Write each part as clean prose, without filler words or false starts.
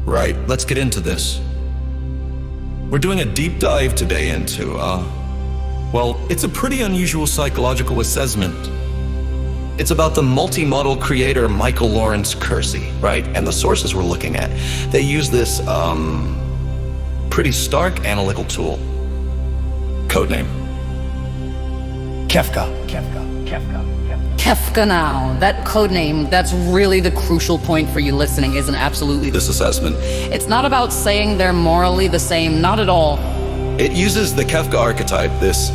Right, let's get into this. We're doing a deep dive today into, well, it's a pretty unusual psychological assessment. It's about the multi-model creator Michael Lawrence Curzi, right? And the sources we're looking at, they use this, pretty stark analytical tool. Codename. Kefa. Kefka now. That codename, that's really the crucial point for you listening, isn't absolutely This assessment, It's not about saying they're morally the same, not at all. it uses the Kefka archetype, this,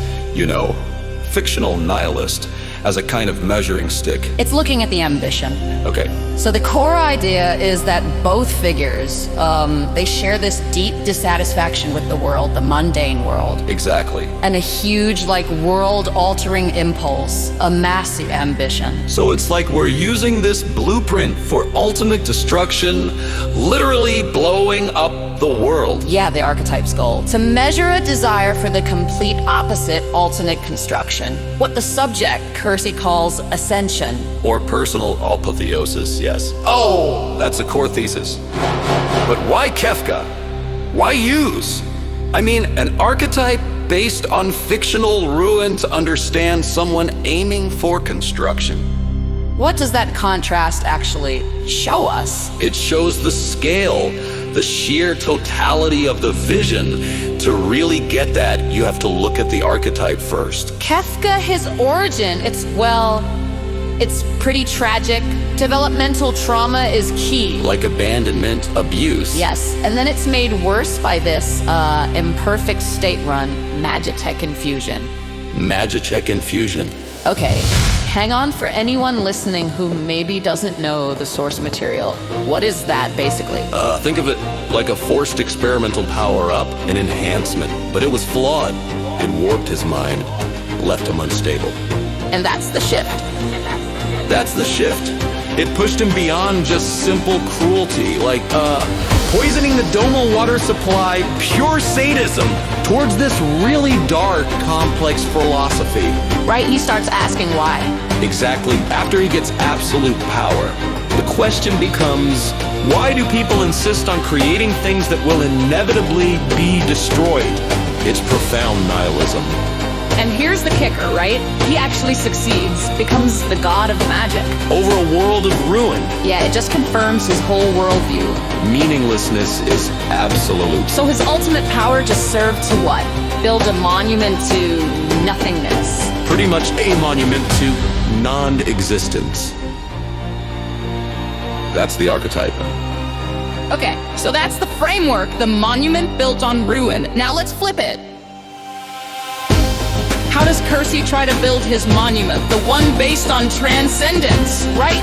fictional nihilist, as a kind of measuring stick. It's looking at the ambition. Okay, So the core idea is that both figures, they share this deep dissatisfaction with the world, the mundane world, exactly. and a huge, world-altering impulse, a massive ambition. So it's like we're using this blueprint for ultimate destruction, literally blowing up the world. Yeah, the archetype's goal. To measure a desire for the complete opposite alternate construction. What the subject, Curzi, calls ascension. Or personal apotheosis, yes. Oh, that's a core thesis. But why Kefka? Why use? I mean, an archetype based on fictional ruin to understand someone aiming for construction. What does that contrast actually show us? It shows the scale, the sheer totality of the vision. To really get that, you have to look at the archetype first. Kefka, his origin, it's pretty tragic. Developmental trauma is key. Like abandonment, abuse. Yes, and then it's made worse by this imperfect state-run Magitech infusion. Magitech infusion. Okay, hang on for anyone listening who maybe doesn't know the source material. What is that, basically? Think of it like a forced experimental power-up, an enhancement. But it was flawed. It warped his mind, left him unstable. And that's the shift. That's the shift. It pushed him beyond just simple cruelty, like, poisoning the domal water supply, pure sadism, towards this really dark, complex philosophy. Right, he starts asking why. Exactly after he gets absolute power. The question becomes, why do people insist on creating things that will inevitably be destroyed? It's profound nihilism. And here's the kicker, right? He actually succeeds, becomes the god of magic. Over a world of ruin, Yeah, it just confirms his whole worldview. meaninglessness is absolute. So his ultimate power just served to what? Build a monument to nothingness. Pretty much a monument to non-existence. That's the archetype. Okay, so that's the framework, the monument built on ruin. Now let's flip it. How does Curzi try to build his monument? The one based on transcendence, right?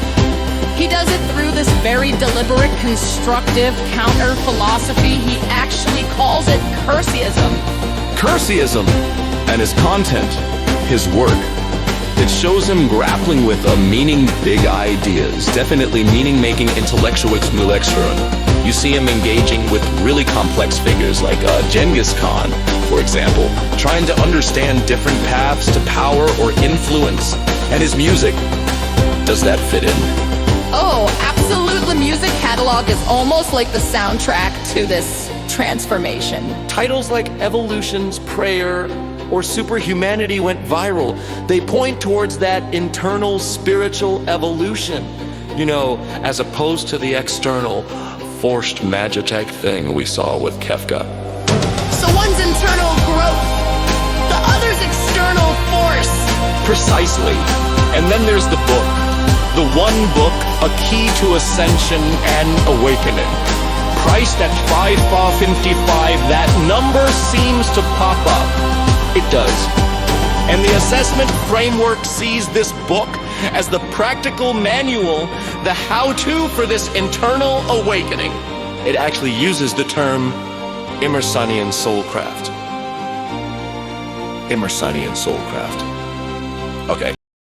He does it through this very deliberate, constructive counter-philosophy. He actually calls it Curziism. Curziism and his content, his work. It shows him grappling with meaning big ideas, definitely meaning-making intellectual exmulextron. You see him engaging with really complex figures like Genghis Khan, for example, trying to understand different paths to power or influence. And his music, does that fit in? Oh, absolutely. The music catalog is almost like the soundtrack to this transformation. Titles like Evolution's Prayer or Superhumanity went viral. They point towards that internal spiritual evolution, as opposed to the external forced Magitech thing we saw with Kefka. So one's internal growth, the other's external force. Precisely. And then there's the book. The one book, a key to ascension and awakening. Priced at $5.55, that number seems to pop up. It does. And the assessment framework sees this book as the practical manual, the how-to for this internal awakening. It actually uses the term Emersonian soulcraft. Emersonian soulcraft. Okay.